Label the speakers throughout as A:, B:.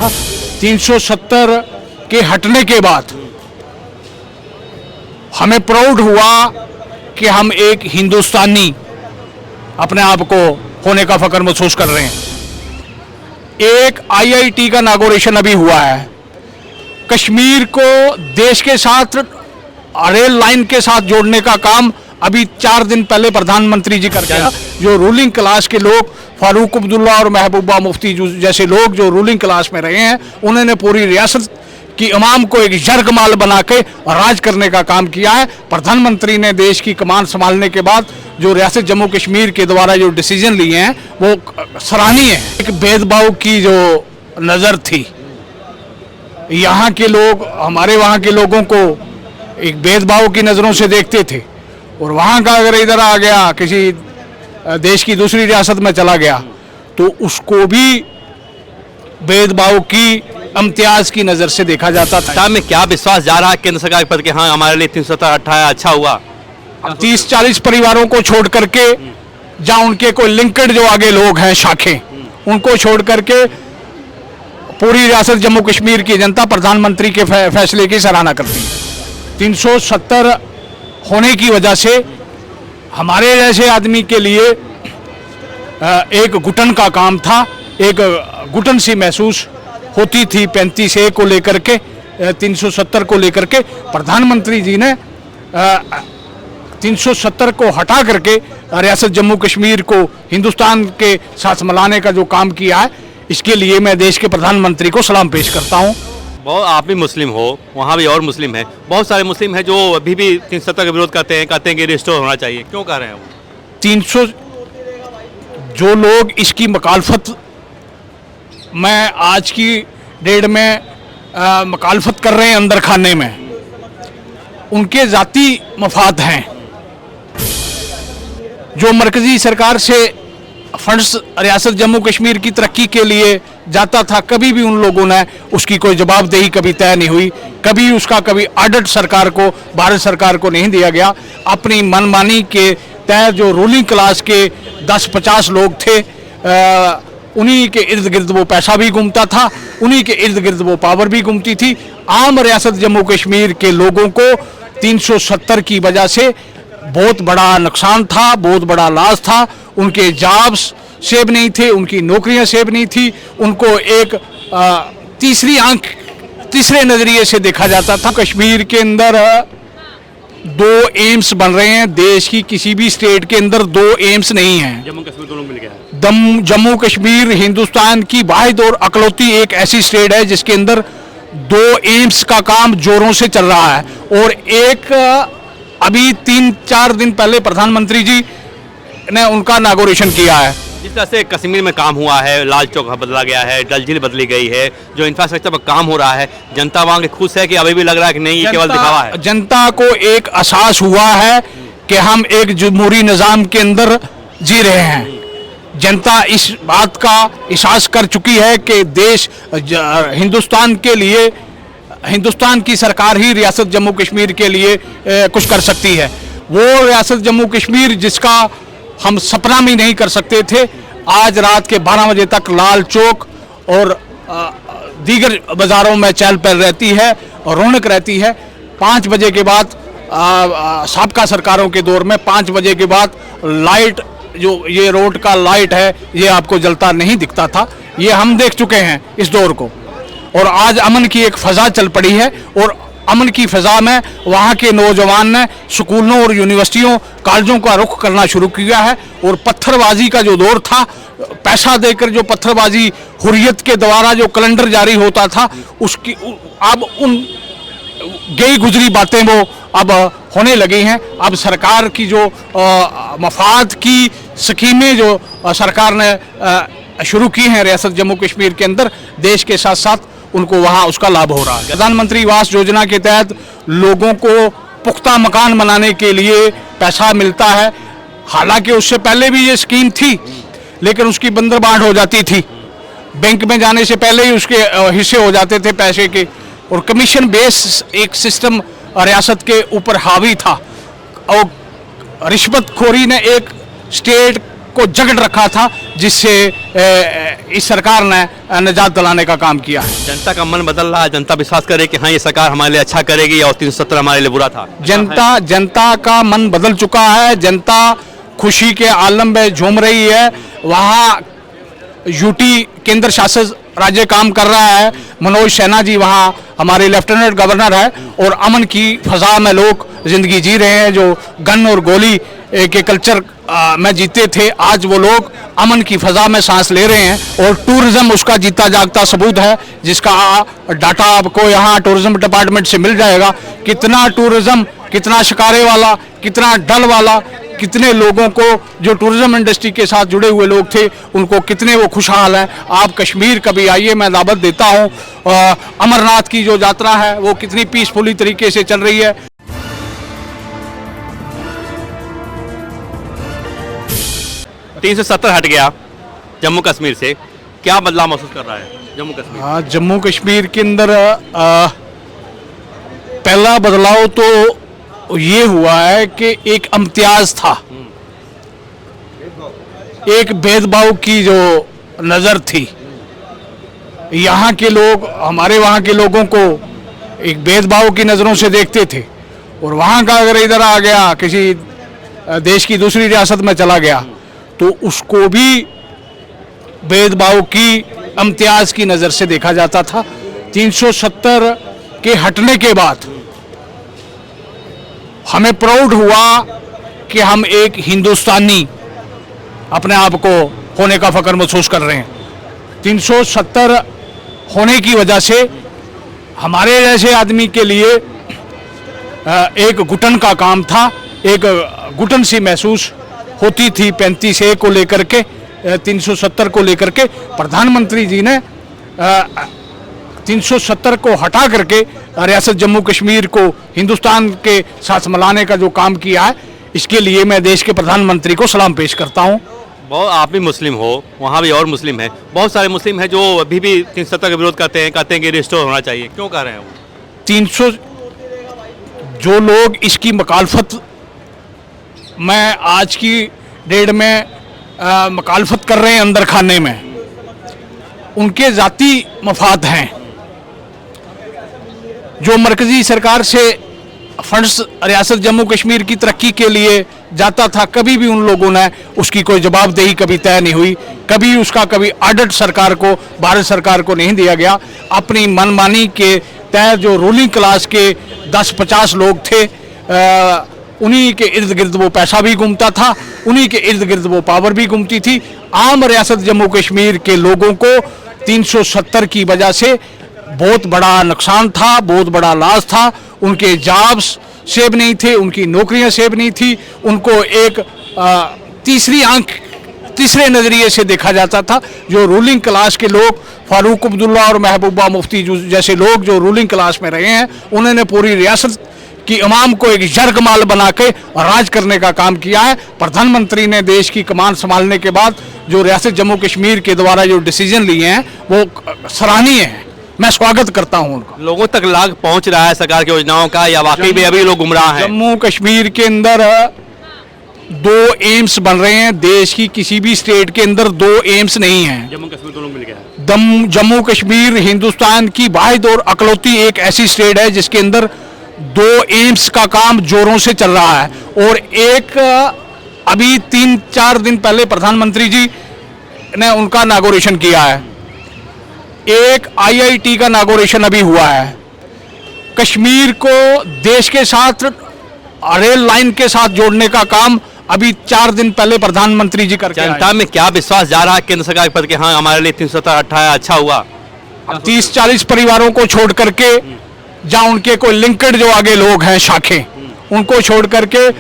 A: था। 370 के हटने के बाद हमें प्राउड हुआ कि हम एक हिंदुस्तानी अपने आप को होने का फख्र महसूस कर रहे हैं। एक IIT का इनॉग्रेशन अभी हुआ है। कश्मीर को देश के साथ रेल लाइन के साथ जोड़ने का काम अभी 4 दिन पहले प्रधानमंत्री जी करके आया। जो रूलिंग क्लास के लोग, फारूक अब्दुल्ला और महबूबा मुफ्ती जैसे लोग जो रूलिंग क्लास में रहे हैं, उन्होंने पूरी रियासत कि इमाम को एक जरगमाल बना के राज करने का काम किया है। प्रधानमंत्री ने देश की कमान संभालने के बाद जो रियासत जम्मू कश्मीर के द्वारा जो डिसीजन लिए हैं वो सराहनीय है। एक भेदभाव की जो नज़र थी, यहाँ के लोग हमारे वहाँ के लोगों को एक भेदभाव की नज़रों से देखते थे, और वहाँ का अगर इधर आ गया, किसी देश की दूसरी रियासत में चला गया, तो उसको भी भेदभाव की इम्तियाज की नज़र से देखा जाता था।
B: में क्या विश्वास जा रहा है केंद्र सरकार के प्रति कि हाँ हमारे लिए 370 हटाया, अच्छा हुआ?
A: 30-40 परिवारों को छोड़ करके, जहाँ उनके कोई लिंक्ड जो आगे लोग हैं शाखें, उनको छोड़ करके पूरी रियासत जम्मू कश्मीर की जनता प्रधानमंत्री के फैसले की सराहना करती है। 370 होने की वजह से हमारे जैसे आदमी के लिए एक घुटन का काम था, एक घुटन सी महसूस होती थी 35A को लेकर के, 370 को लेकर के। प्रधानमंत्री जी ने 370 को हटा करके रियासत जम्मू कश्मीर को हिंदुस्तान के साथ मिलाने का जो काम किया है, इसके लिए मैं देश के प्रधानमंत्री को सलाम पेश करता हूँ।
B: बहुत आप भी मुस्लिम हो, वहाँ भी और मुस्लिम है, बहुत सारे मुस्लिम हैं जो अभी भी 370 का विरोध करते हैं, कहते हैं कि रिस्टोर होना चाहिए। क्यों कर रहे हैं वो?
A: 300 जो लोग इसकी मुखालफत में आज की डेट में मुखालफत कर रहे हैं अंदर खाने में, उनके ज़ाती मफाद हैं। जो मरकजी सरकार से फंड्स रियासत जम्मू कश्मीर की तरक्की के लिए जाता था, कभी भी उन लोगों ने उसकी कोई जवाबदेही कभी तय नहीं हुई, कभी उसका कभी ऑडिट सरकार को, भारत सरकार को नहीं दिया गया। अपनी मनमानी के तहत जो रूलिंग क्लास के 10-50 लोग थे, उन्हीं के इर्द गिर्द वो पैसा भी घूमता था, उन्हीं के इर्द गिर्द वो पावर भी घूमती थी। आम रियासत जम्मू कश्मीर के लोगों को 370 की वजह से बहुत बड़ा नुकसान था, बहुत बड़ा लॉस था। उनके जॉब्स सेव नहीं थे, उनकी नौकरियां सेव नहीं थी, उनको एक तीसरी आंख, तीसरे नज़रिए से देखा जाता था। कश्मीर के अंदर 2 एम्स बन रहे हैं, देश की किसी भी स्टेट के अंदर 2 एम्स नहीं हैं।
B: जम्मू कश्मीर दोनों मिल गया है।
A: जम्मू कश्मीर हिंदुस्तान की वाहिद और अकलौती एक ऐसी स्टेट है जिसके अंदर 2 एम्स का काम जोरों से चल रहा है। और एक अभी 3-4 दिन पहले प्रधानमंत्री जी ने उनका इनॉग्रेशन किया है।
B: जिस तरह से कश्मीर में काम हुआ है, लाल चौक बदला गया है, डल झील बदली गई है, जो इंफ्रास्ट्रक्चर पर काम हो रहा है, जनता वहाँ की खुश है कि अभी भी लग रहा है कि नहीं ये केवल दिखावा है?
A: जनता को एक एहसास हुआ है कि हम एक जमहूरी निज़ाम के अंदर जी रहे हैं। जनता इस बात का एहसास कर चुकी है कि देश हिंदुस्तान के लिए, हिंदुस्तान की सरकार ही रियासत जम्मू कश्मीर के लिए कुछ कर सकती है। वो रियासत जम्मू कश्मीर जिसका हम सपना भी नहीं कर सकते थे, आज रात के 12 बजे तक लाल चौक और दीगर बाज़ारों में चहल पहल रहती है और रौनक रहती है। 5 बजे के बाद, साबका सरकारों के दौर में 5 बजे के बाद लाइट, जो ये रोड का लाइट है, ये आपको जलता नहीं दिखता था। ये हम देख चुके हैं इस दौर को, और आज अमन की एक फ़ज़ा चल पड़ी है। और अमन की फ़ज़ा में वहाँ के नौजवान ने स्कूलों और यूनिवर्सिटियों, कॉलेजों का रुख करना शुरू किया है। और पत्थरबाजी का जो दौर था, पैसा देकर जो पत्थरबाजी हुर्रियत के द्वारा जो कैलेंडर जारी होता था, उसकी अब उन गई गुजरी बातें वो अब होने लगी हैं। अब सरकार की जो मफाद की स्कीमें जो सरकार ने शुरू की हैं रियासत जम्मू कश्मीर के अंदर, देश के साथ साथ उनको वहाँ उसका लाभ हो रहा है। प्रधानमंत्री आवास योजना के तहत लोगों को पुख्ता मकान बनाने के लिए पैसा मिलता है। हालांकि उससे पहले भी ये स्कीम थी, लेकिन उसकी बंदरबांट हो जाती थी, बैंक में जाने से पहले ही उसके हिस्से हो जाते थे पैसे के, और कमीशन बेस एक सिस्टम रियासत के ऊपर हावी था। और रिश्वतखोरी ने एक स्टेट को जकड़ रखा था, जिससे इस सरकार ने निजात दिलाने का काम किया है।
B: जनता का मन बदल रहा है, जनता विश्वास करे कि हाँ ये सरकार हमारे लिए अच्छा करेगी और 370 हमारे लिए बुरा था।
A: जनता का मन बदल चुका है। जनता खुशी के आलम में झूम रही है। वहाँ यूटी केंद्र शासित राज्य काम कर रहा है। मनोज सिन्हा जी वहाँ हमारे लेफ्टिनेंट गवर्नर है और अमन की फजा में लोग जिंदगी जी रहे हैं। जो गन और गोली के कल्चर में जीते थे, आज वो लोग अमन की फजा में सांस ले रहे हैं और टूरिज्म उसका जीता जागता सबूत है, जिसका डाटा आपको यहाँ टूरिज्म डिपार्टमेंट से मिल जाएगा। कितना टूरिज्म, कितना शिकारे वाला, कितना डल वाला, कितने लोगों को जो टूरिज्म इंडस्ट्री के साथ जुड़े हुए लोग थे उनको कितने वो खुशहाल हैं। आप कश्मीर कभी आइए, मैं दावत देता हूँ। अमरनाथ की जो यात्रा है वो कितनी पीसफुली तरीके से चल रही है।
B: 370 हट गया जम्मू कश्मीर से, क्या बदलाव महसूस कर रहा है जम्मू कश्मीर?
A: हाँ, जम्मू कश्मीर के अंदर पहला बदलाव तो ये हुआ है कि एक इम्तियाज था, एक भेदभाव की जो नज़र थी। यहाँ के लोग हमारे वहाँ के लोगों को एक भेदभाव की नज़रों से देखते थे और वहाँ का अगर इधर आ गया, किसी देश की दूसरी रियासत में चला गया तो उसको भी भेदभाव की इम्तियाज की नज़र से देखा जाता था। 370 के हटने के बाद हमें प्राउड हुआ कि हम एक हिंदुस्तानी अपने आप को होने का फख्र महसूस कर रहे हैं। 370 होने की वजह से हमारे जैसे आदमी के लिए एक घुटन का काम था, एक घुटन सी महसूस होती थी 35A को लेकर के, 370 को लेकर के। प्रधानमंत्री जी ने 370 को हटा करके रियासत जम्मू कश्मीर को हिंदुस्तान के साथ मिलाने का जो काम किया है, इसके लिए मैं देश के प्रधानमंत्री को सलाम पेश करता हूँ।
B: बहुत, आप भी मुस्लिम हो, वहाँ भी और मुस्लिम है, बहुत सारे मुस्लिम हैं जो अभी भी 370 का विरोध करते हैं, कहते हैं कि रिस्टोर होना चाहिए। क्यों कह रहे हैं वो?
A: 300 जो लोग इसकी मुखालफत में आज की डेट में मुखालफत कर रहे हैं अंदर खाने में, उनके ज़ाती मफाद हैं। जो मरकजी सरकार से फंड्स रियासत जम्मू कश्मीर की तरक्की के लिए जाता था, कभी भी उन लोगों ने उसकी कोई जवाबदेही कभी तय नहीं हुई, कभी उसका कभी ऑडिट सरकार को, भारत सरकार को नहीं दिया गया। अपनी मनमानी के तहत जो रूलिंग क्लास के 10-50 लोग थे, उन्हीं के इर्द गिर्द वो पैसा भी घूमता था, उन्हीं के इर्द गिर्द वो पावर भी घूमती थी। आम रियासत जम्मू कश्मीर के लोगों को 370 की वजह से बहुत बड़ा नुकसान था, बहुत बड़ा लॉस था। उनके जॉब्स सेव नहीं थे, उनकी नौकरियां सेव नहीं थी, उनको एक तीसरे नज़रिए से देखा जाता था। जो रूलिंग क्लास के लोग, फारूक अब्दुल्ला और महबूबा मुफ्ती जैसे लोग जो रूलिंग क्लास में रहे हैं, उन्होंने पूरी रियासत कि इमाम को एक जरगमाल बना के राज करने का काम किया है। प्रधानमंत्री ने देश की कमान संभालने के बाद जो रियासत जम्मू कश्मीर के द्वारा जो डिसीजन लिए हैं वो सराहनीय है, मैं स्वागत करता हूं उनका।
B: लोगों तक लाभ पहुंच रहा है सरकार की योजनाओं का, या वाकई में अभी लोग गुमराह हैं?
A: जम्मू कश्मीर के अंदर 2 एम्स बन रहे हैं। देश की किसी भी स्टेट के अंदर 2 एम्स नहीं हैं।
B: जम्मू कश्मीर दोनों मिल गया।
A: जम्मू कश्मीर हिंदुस्तान की वाहिद और अकलौती एक ऐसी स्टेट है जिसके अंदर 2 एम्स का काम जोरों से चल रहा है। और एक अभी 3-4 दिन पहले प्रधानमंत्री जी ने उनका इनॉग्रेशन किया है। एक IIT का इनॉग्रेशन अभी हुआ है। कश्मीर को देश के साथ रेल लाइन के साथ जोड़ने का काम अभी 4 दिन पहले प्रधानमंत्री जी करके आए।
B: जनता में क्या विश्वास जा रहा है केंद्र सरकार पर कि हाँ हमारे लिए 370 हटाया, अच्छा हुआ?
A: 30-40 परिवारों को छोड़ करके, जहाँ उनके कोई लिंक्ड जो आगे लोग हैं शाखें, उनको छोड़ करके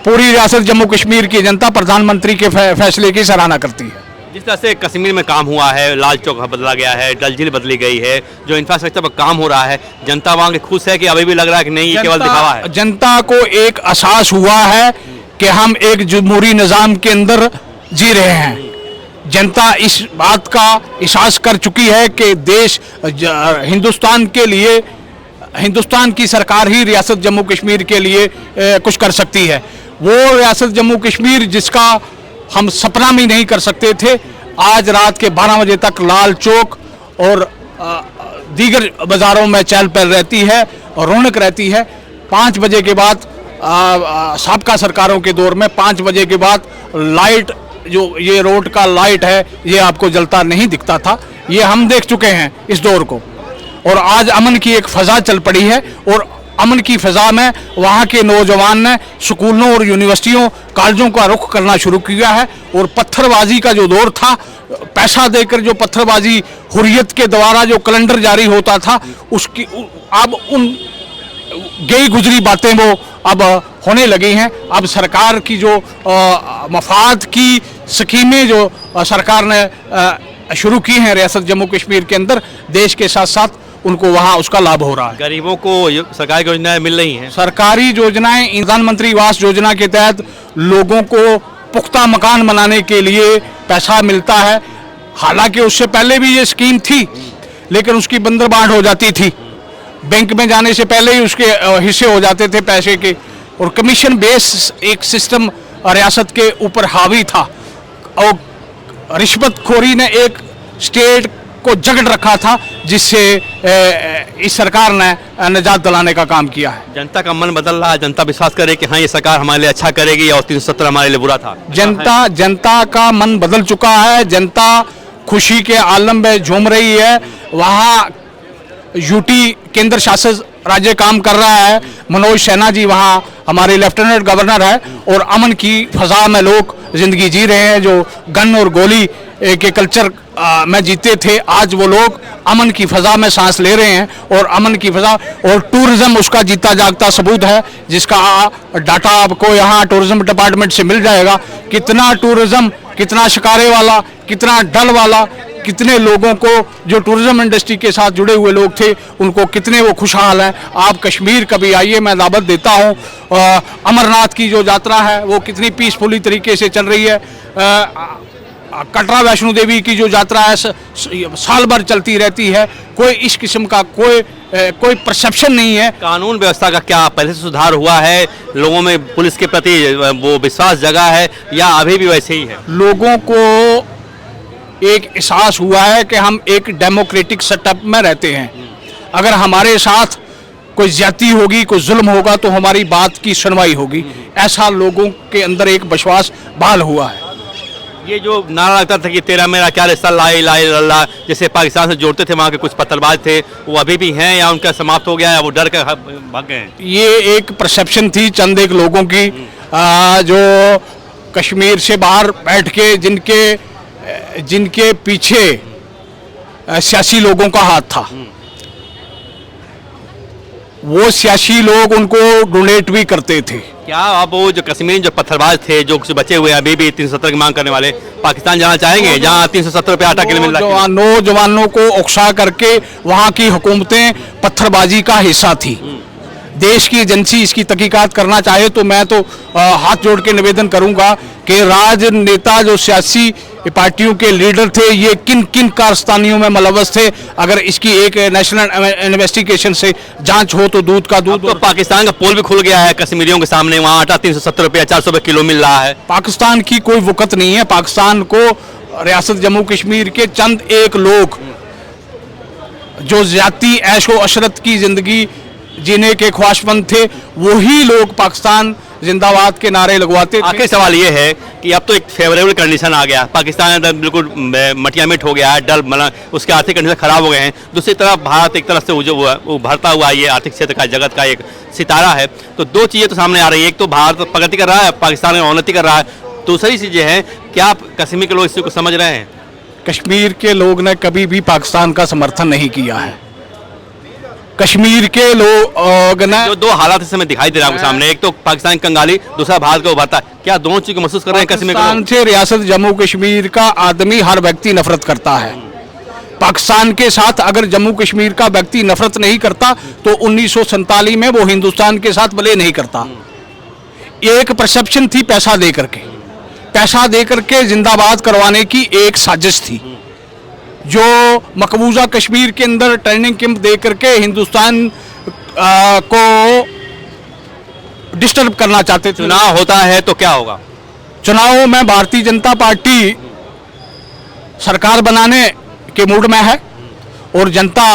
A: पूरी रियासत जम्मू कश्मीर की जनता प्रधानमंत्री के फैसले की सराहना करती है।
B: जिस तरह से कश्मीर में काम हुआ है, लाल चौक बदला गया है, डल झील बदली गई है, जो इंफ्रास्ट्रक्चर पर काम हो रहा है, जनता वहाँ की खुश है कि अभी भी लग रहा है कि नहीं ये केवल दिखावा है?
A: जनता को एक एहसास हुआ है कि हम एक जमहूरी निज़ाम के अंदर जी रहे हैं। जनता इस बात का एहसास कर चुकी है कि देश हिंदुस्तान के लिए, हिंदुस्तान की सरकार ही रियासत जम्मू कश्मीर के लिए कुछ कर सकती है। वो रियासत जम्मू कश्मीर जिसका हम सपना भी नहीं कर सकते थे। आज रात के 12 बजे तक लाल चौक और दीगर बाज़ारों में चहल पहल रहती है और रौनक रहती है। 5 बजे के बाद साबका सरकारों के दौर में 5 बजे के बाद लाइट, जो ये रोड का लाइट है, ये आपको जलता नहीं दिखता था। ये हम देख चुके हैं इस दौर को, और आज अमन की एक फ़ज़ा चल पड़ी है। और अमन की फ़ज़ा में वहाँ के नौजवान ने स्कूलों और यूनिवर्सिटियों कॉलेजों का रुख करना शुरू किया है। और पत्थरबाजी का जो दौर था, पैसा देकर जो पत्थरबाजी हुर्रियत के द्वारा जो कैलेंडर जारी होता था, उसकी अब उन गई गुजरी बातें वो अब होने लगी हैं। अब सरकार की जो मफाद की स्कीमें जो सरकार ने शुरू की हैं रियासत जम्मू कश्मीर के अंदर, देश के साथ साथ उनको वहाँ उसका लाभ हो रहा है।
B: गरीबों को सरकारी योजनाएं मिल रही हैं।
A: सरकारी योजनाएं, प्रधानमंत्री आवास योजना के तहत लोगों को पुख्ता मकान बनाने के लिए पैसा मिलता है। हालांकि उससे पहले भी ये स्कीम थी, लेकिन उसकी बंदरबांट हो जाती थी। बैंक में जाने से पहले ही उसके हिस्से हो जाते थे पैसे के, और कमीशन बेस एक सिस्टम रियासत के ऊपर हावी था। और रिश्वतखोरी ने एक स्टेट को जकड़ रखा था, जिससे इस सरकार ने निजात दिलाने का काम किया है।
B: जनता का मन बदल रहा है, जनता विश्वास करे कि हाँ ये सरकार हमारे लिए अच्छा करेगी और 370 हमारे लिए बुरा था।
A: जनता का मन बदल चुका है। जनता खुशी के आलम में झूम रही है। वहाँ यूटी केंद्र शासित राज्य काम कर रहा है। मनोज सिन्हा जी वहाँ हमारे लेफ्टिनेंट गवर्नर है, और अमन की फ़ज़ा में लोग ज़िंदगी जी रहे हैं। जो गन और गोली के कल्चर में जीते थे, आज वो लोग अमन की फ़ज़ा में सांस ले रहे हैं। और अमन की फ़ज़ा और टूरिज़्म उसका जीता जागता सबूत है, जिसका डाटा आपको यहाँ टूरिज़्म डिपार्टमेंट से मिल जाएगा। कितना टूरिज़्म, कितना शिकारे वाला, कितना डल वाला, कितने लोगों को जो टूरिज्म इंडस्ट्री के साथ जुड़े हुए लोग थे, उनको कितने वो खुशहाल हैं। आप कश्मीर कभी आइए, मैं दावत देता हूँ। अमरनाथ की जो यात्रा है वो कितनी पीसफुली तरीके से चल रही है। कटरा वैष्णो देवी की जो यात्रा है साल भर चलती रहती है। कोई इस किस्म का कोई परसेप्शन नहीं है।
B: कानून व्यवस्था का क्या पहले से सुधार हुआ है? लोगों में पुलिस के प्रति वो विश्वास जगा है या अभी भी वैसे ही है?
A: लोगों को एक एहसास हुआ है कि हम एक डेमोक्रेटिक सेटअप में रहते हैं। अगर हमारे साथ कोई ज्यादती होगी, कोई जुल्म होगा, तो हमारी बात की सुनवाई होगी। ऐसा लोगों के अंदर एक विश्वास बहाल हुआ है।
B: ये जो नारा लगता था कि तेरा मेरा क्या रिश्ता, ला इलाहा इल्लल्लाह, जैसे पाकिस्तान से जोड़ते थे, वहाँ के कुछ पत्थरबाज थे, वो अभी भी हैं या उनका समाप्त हो गया है, वो डर के भाग गए हैं? ये
A: एक परसेप्शन थी चंद एक लोगों की, जो कश्मीर से बाहर बैठ के जिनके पीछे सियासी लोगों का हाथ था। वो सियासी लोग उनको डोनेट भी करते थे।
B: क्या अब वो जो कश्मीर जो पत्थरबाज थे, जो बचे हुए अभी भी 370 की मांग करने वाले, पाकिस्तान जाना चाहेंगे जहां 370 रुपये आटा किलो मिल रहा है?
A: नौजवानों को उकसा करके वहां की हुकूमतें पत्थरबाजी का हिस्सा थी। देश की एजेंसी इसकी तहकीकात करना चाहे तो मैं तो हाथ जोड़ के निवेदन करूंगा कि राजनेता जो सियासी पार्टियों के लीडर थे, ये किन किन कारस्तानियों में मुलव्वस थे। अगर इसकी एक नेशनल इन्वेस्टिगेशन से जांच हो तो दूध का दूध।
B: तो पाकिस्तान का पोल भी खुल गया है कश्मीरियों के सामने, वहाँ आटा 370 रुपये 400 रुपये किलो मिल रहा है।
A: पाकिस्तान की कोई वक़्त नहीं है। पाकिस्तान को रियासत जम्मू कश्मीर के चंद एक लोग जो ज्यादती ऐशो अशरत की जिंदगी जीने के ख्वाहिशमंद थे, वही लोग पाकिस्तान जिंदाबाद के नारे लगवाते थे।
B: आखिरी सवाल ये है कि अब तो एक फेवरेबल कंडीशन आ गया, पाकिस्तान बिल्कुल मटिया मिट हो गया है, डल मतलब उसके आर्थिक कंडीशन खराब हो गए हैं। दूसरी तरफ भारत एक तरफ से उभरता हुआ ये आर्थिक क्षेत्र का जगत का एक सितारा है। तो दो चीज़ें तो सामने आ रही है, एक तो भारत प्रगति कर रहा है, पाकिस्तान अवनति कर रहा है। दूसरी चीज़ें हैं, क्या कश्मीर के लोग इस चीज़ को समझ रहे हैं?
A: कश्मीर के लोग ने कभी भी पाकिस्तान का समर्थन नहीं किया है। कश्मीर के लोग ने
B: जो दो हालात इस समय दिखाई दे रहा है सामने, एक तो पाकिस्तान कंगाली, दूसरा भारत का उभरता, क्या दोनों चीज को महसूस कर रहे हैं कश्मीर
A: पाकिस्तान से रियासत जम्मू कश्मीर का आदमी, हर व्यक्ति नफरत करता है। पाकिस्तान के साथ अगर जम्मू कश्मीर का व्यक्ति नफरत नहीं करता तो 1947 में वो हिंदुस्तान के साथ भले नहीं करता। एक परसेप्शन थी पैसा दे करके जिंदाबाद करवाने की एक साजिश थी, जो मकबूजा कश्मीर के अंदर ट्रेनिंग कैंप दे करके हिंदुस्तान को डिस्टर्ब करना चाहते थे।
B: चुनाव होता है तो क्या होगा?
A: चुनावों में भारतीय जनता पार्टी सरकार बनाने के मूड में है और जनता,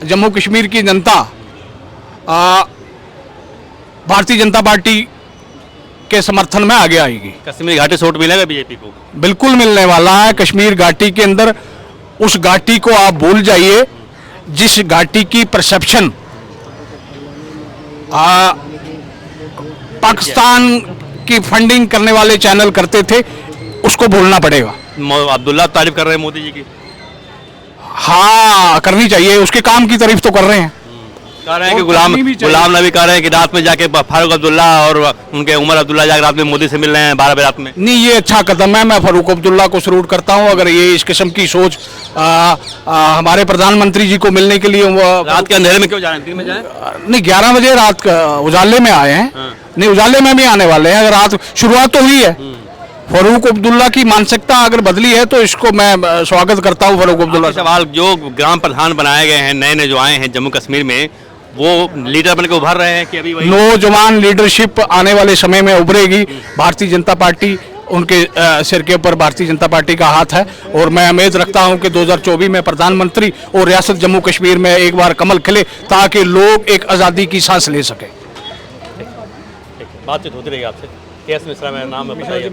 A: जम्मू कश्मीर की जनता भारतीय जनता पार्टी के समर्थन में आगे आएगी।
B: कश्मीर घाटी से वोट मिलेगा बीजेपी को?
A: बिल्कुल मिलने वाला है। कश्मीर घाटी के अंदर उस घाटी को आप भूल जाइए जिस घाटी की परसेप्शन पाकिस्तान की फंडिंग करने वाले चैनल करते थे, उसको भूलना पड़ेगा।
B: अब्दुल्ला तारीफ कर रहे हैं मोदी जी की।
A: हाँ, करनी चाहिए, उसके काम की तारीफ तो कर रहे हैं।
B: कह रहे हैं कि
A: और
B: गुलाम
A: करनी भी चाहिए।
B: गुलाम नबी कह रहे हैं कि रात में जाके फारूक अब्दुल्ला और उनके उमर अब्दुल्ला जाकर रात में मोदी से मिल रहे हैं 12 बजे रात में।
A: नहीं, ये अच्छा कदम है। मैं फारूक अब्दुल्ला को सल्यूट करता हूं। अगर ये इस किस्म की सोच हमारे प्रधानमंत्री जी को मिलने के लिए
B: रात के अंधेरे में क्यों जा रहे हैं? दिन में जाएं?
A: नहीं, 11 बजे रात का उजाले में आए हैं।
B: हाँ।
A: नहीं, उजाले में भी आने वाले हैं। अगर रात शुरुआत तो हुई है। फारूक अब्दुल्ला की मानसिकता अगर बदली है तो इसको मैं स्वागत करता हूं। फारूक अब्दुल्ला
B: आखिरी सवाल, जो ग्राम प्रधान बनाए गए हैं नए नए जो आए हैं जम्मू कश्मीर में, वो लीडर बनकर उभर रहे हैं कि अभी वही?
A: नौजवान लीडरशिप आने वाले समय में उभरेगी। भारतीय जनता पार्टी, उनके सिर के ऊपर भारतीय जनता पार्टी का हाथ है और मैं उम्मीद रखता हूं कि 2024 में प्रधानमंत्री और रियासत जम्मू कश्मीर में एक बार कमल खिले ताकि लोग एक आज़ादी की सांस ले सकें।
B: बातचीत होती रहेगी आपसे। केएस मिश्रा मेरा नाम है, बताइए।